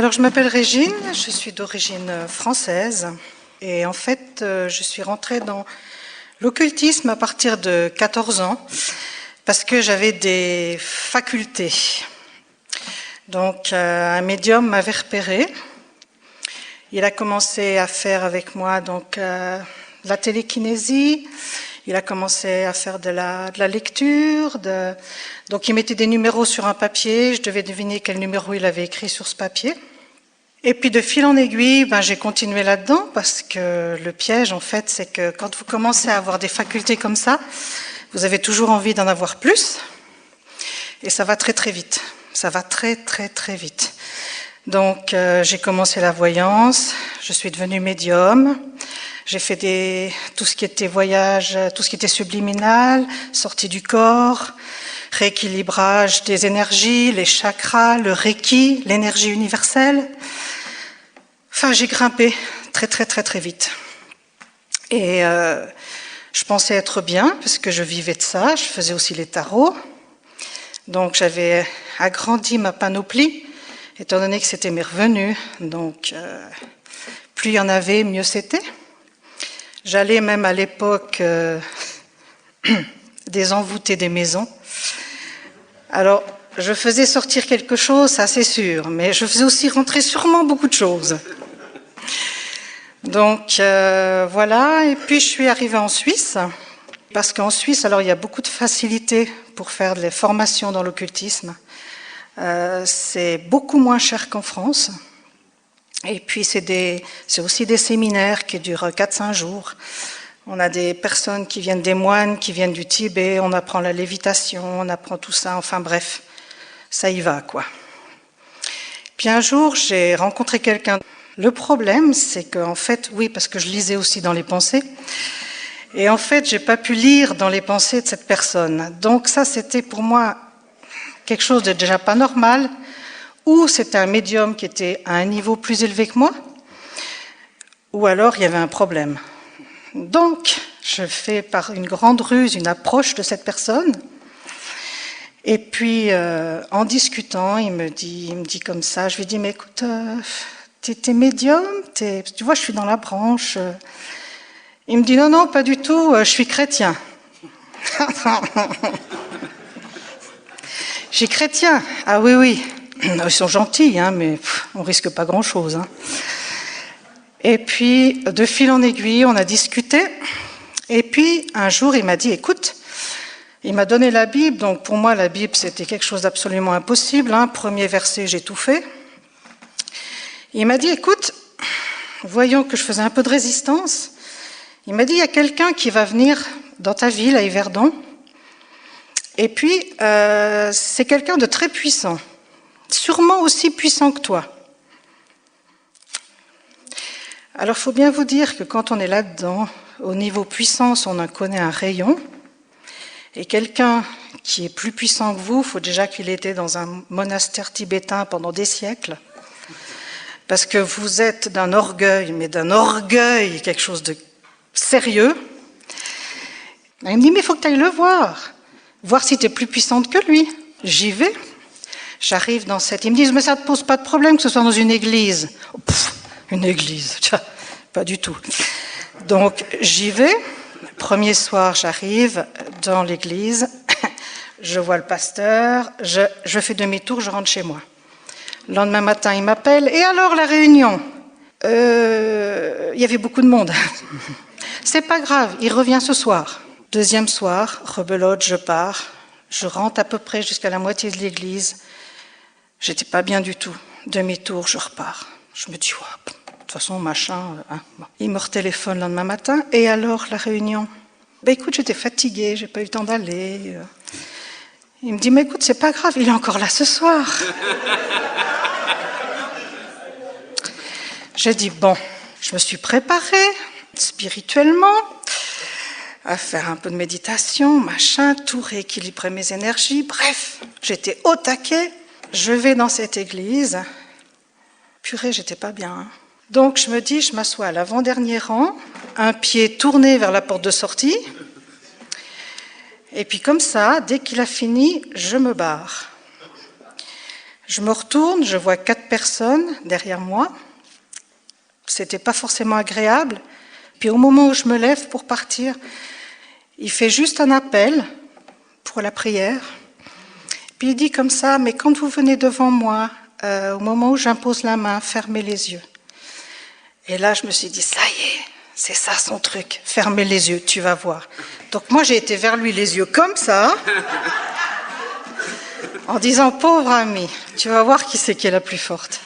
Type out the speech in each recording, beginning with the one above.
Alors, je m'appelle Régine, je suis d'origine française et en fait, je suis rentrée dans l'occultisme à partir de 14 ans parce que j'avais des facultés. Donc, un médium m'avait repéré. Il a commencé à faire avec moi donc la télékinésie. Il a commencé à faire de la lecture. Donc, il mettait des numéros sur un papier. Je devais deviner quel numéro il avait écrit sur ce papier. Et puis, de fil en aiguille, j'ai continué là-dedans parce que le piège, en fait, c'est que quand vous commencez à avoir des facultés comme ça, vous avez toujours envie d'en avoir plus. Et ça va très, très vite. Ça va très, très, très vite. Donc, j'ai commencé la voyance. Je suis devenue médium. J'ai fait tout ce qui était voyage, tout ce qui était subliminal, sortie du corps, rééquilibrage des énergies, les chakras, le reiki, l'énergie universelle. Enfin, j'ai grimpé très, très, très, très vite. Et je pensais être bien, parce que je vivais de ça. Je faisais aussi les tarots. Donc, j'avais agrandi ma panoplie, étant donné que c'était mes revenus. Donc, plus il y en avait, mieux c'était. J'allais même à l'époque des envoûtés des maisons. Alors, je faisais sortir quelque chose, ça c'est sûr, mais je faisais aussi rentrer sûrement beaucoup de choses. Donc, voilà. Et puis, je suis arrivée en Suisse, parce qu'en Suisse, alors, il y a beaucoup de facilité pour faire des formations dans l'occultisme. C'est beaucoup moins cher qu'en France. Et puis, c'est aussi des séminaires qui durent 4-5 jours. On a des personnes qui viennent, des moines qui viennent du Tibet, on apprend la lévitation, on apprend tout ça, enfin bref, ça y va, quoi. Puis un jour, j'ai rencontré quelqu'un. Le problème, c'est qu'en fait, oui, parce que je lisais aussi dans les pensées, et en fait, j'ai pas pu lire dans les pensées de cette personne. Donc ça, c'était pour moi quelque chose de déjà pas normal, ou c'était un médium qui était à un niveau plus élevé que moi, ou alors il y avait un problème. Donc, je fais par une grande ruse une approche de cette personne, et puis en discutant, il me dit comme ça, je lui dis, mais écoute, t'es médium, tu vois, je suis dans la branche. Il me dit, non, non, pas du tout, je suis chrétien. J'ai chrétien, ah oui, oui. Ils sont gentils, hein, mais on risque pas grand-chose. Hein. Et puis, de fil en aiguille, on a discuté. Et puis, un jour, il m'a dit, écoute, il m'a donné la Bible. Donc, pour moi, la Bible, c'était quelque chose d'absolument impossible. Hein. Premier verset, j'ai tout fait. Il m'a dit, écoute, voyant que je faisais un peu de résistance, il m'a dit, il y a quelqu'un qui va venir dans ta ville, à Yverdon. Et puis, c'est quelqu'un de très puissant. Sûrement aussi puissant que toi. Alors, il faut bien vous dire que quand on est là-dedans, au niveau puissance, on en connaît un rayon. Et quelqu'un qui est plus puissant que vous, il faut déjà qu'il ait été dans un monastère tibétain pendant des siècles. Parce que vous êtes d'un orgueil, mais d'un orgueil, quelque chose de sérieux. Il me dit, mais il faut que tu ailles le voir si tu es plus puissante que lui. J'y vais. J'arrive dans cette... Ils me disent, mais ça ne te pose pas de problème que ce soit dans une église. Oh, une église, pas du tout. Donc, j'y vais. Premier soir, j'arrive dans l'église. Je vois le pasteur. Je fais demi-tour, je rentre chez moi. Le lendemain matin, il m'appelle. Et alors, la réunion? Il y avait beaucoup de monde. C'est pas grave, il revient ce soir. Deuxième soir, rebelote, je pars. Je rentre à peu près jusqu'à la moitié de l'église. J'étais pas bien du tout. Demi-tour, je repars. Je me dis, oh, de toute façon, machin. Hein. Bon. Il me retéléphone le lendemain matin. Et alors, la réunion? Écoute, j'étais fatiguée, j'ai pas eu le temps d'aller. Il me dit, mais écoute, c'est pas grave, il est encore là ce soir. J'ai dit, bon, je me suis préparée spirituellement à faire un peu de méditation, machin, tout rééquilibrer mes énergies. Bref, j'étais au taquet. Je vais dans cette église. Purée, j'étais pas bien. Hein. Donc, je me dis, je m'assois à l'avant-dernier rang, un pied tourné vers la porte de sortie. Et puis, comme ça, dès qu'il a fini, je me barre. Je me retourne, je vois 4 personnes derrière moi. C'était pas forcément agréable. Puis au moment où je me lève pour partir, il fait juste un appel pour la prière. Puis il dit comme ça, mais quand vous venez devant moi, au moment où j'impose la main, fermez les yeux. Et là, je me suis dit, ça y est, c'est ça son truc, fermez les yeux, tu vas voir. Donc moi, j'ai été vers lui les yeux comme ça, en disant, pauvre ami, tu vas voir qui c'est qui est la plus forte.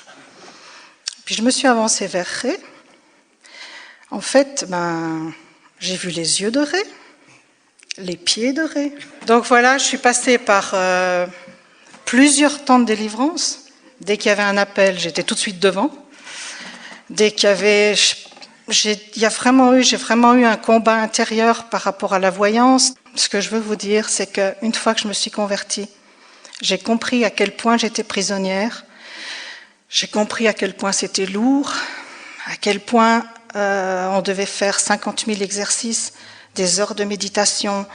Puis je me suis avancée vers Ré. En fait, j'ai vu les yeux de Ré, les pieds de Ré. Donc voilà, je suis passée par plusieurs temps de délivrance. Dès qu'il y avait un appel, j'étais tout de suite devant. Dès qu'il y avait... j'ai vraiment eu un combat intérieur par rapport à la voyance. Ce que je veux vous dire, c'est qu'une fois que je me suis convertie, j'ai compris à quel point j'étais prisonnière. J'ai compris à quel point c'était lourd, à quel point on devait faire 50 000 exercices, des heures de méditation,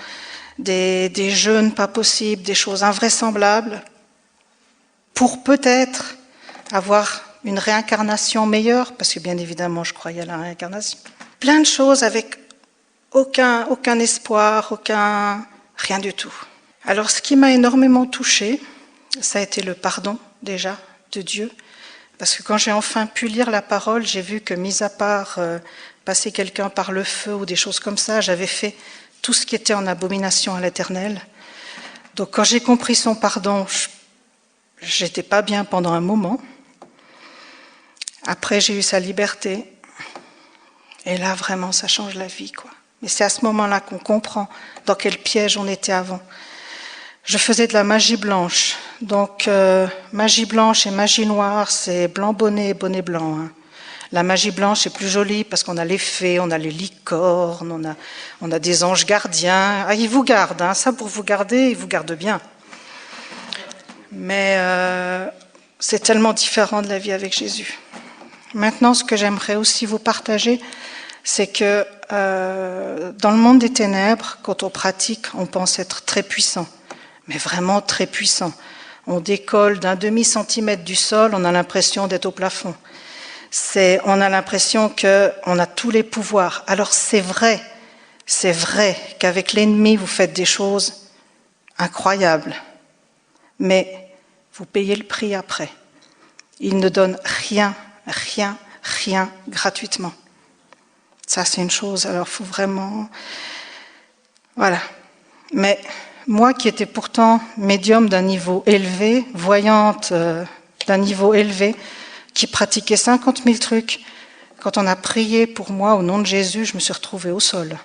des jeûnes pas possibles, des choses invraisemblables, pour peut-être avoir une réincarnation meilleure, parce que bien évidemment je croyais à la réincarnation. Plein de choses avec aucun espoir, rien du tout. Alors ce qui m'a énormément touchée, ça a été le pardon déjà de Dieu. Parce que quand j'ai enfin pu lire la parole, j'ai vu que, mis à part passer quelqu'un par le feu ou des choses comme ça, j'avais fait tout ce qui était en abomination à l'Éternel. Donc quand j'ai compris son pardon, j'étais pas bien pendant un moment. Après, j'ai eu sa liberté. Et là, vraiment, ça change la vie, quoi. Mais c'est à ce moment-là qu'on comprend dans quel piège on était avant. Je faisais de la magie blanche. Donc, magie blanche et magie noire, c'est blanc bonnet et bonnet blanc. Hein. La magie blanche est plus jolie parce qu'on a les fées, on a les licornes, on a des anges gardiens. Ah, ils vous gardent, hein. Ça pour vous garder, ils vous gardent bien. Mais c'est tellement différent de la vie avec Jésus. Maintenant, ce que j'aimerais aussi vous partager, c'est que dans le monde des ténèbres, quand on pratique, on pense être très puissant. Mais vraiment très puissant. On décolle d'1 demi-centimètre du sol, on a l'impression d'être au plafond. On a l'impression qu'on a tous les pouvoirs. Alors c'est vrai qu'avec l'ennemi, vous faites des choses incroyables. Mais vous payez le prix après. Il ne donne rien gratuitement. Ça, c'est une chose. Alors, il faut vraiment... Voilà. Mais... moi qui étais pourtant médium d'un niveau élevé, voyante d'un niveau élevé, qui pratiquait 50 000 trucs, quand on a prié pour moi au nom de Jésus, je me suis retrouvée au sol.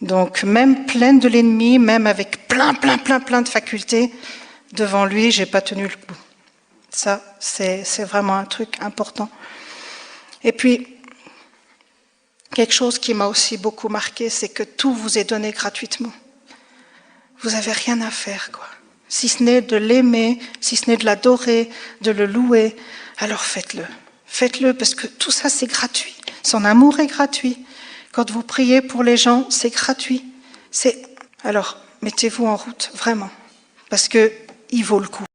Donc même pleine de l'ennemi, même avec plein de facultés, devant lui, j'ai pas tenu le coup. Ça, c'est vraiment un truc important. Et puis, quelque chose qui m'a aussi beaucoup marqué, c'est que tout vous est donné gratuitement. Vous n'avez rien à faire, quoi. Si ce n'est de l'aimer, si ce n'est de l'adorer, de le louer, alors faites-le. Faites-le parce que tout ça, c'est gratuit. Son amour est gratuit. Quand vous priez pour les gens, c'est gratuit. Alors, mettez-vous en route, vraiment. Parce qu'il vaut le coup.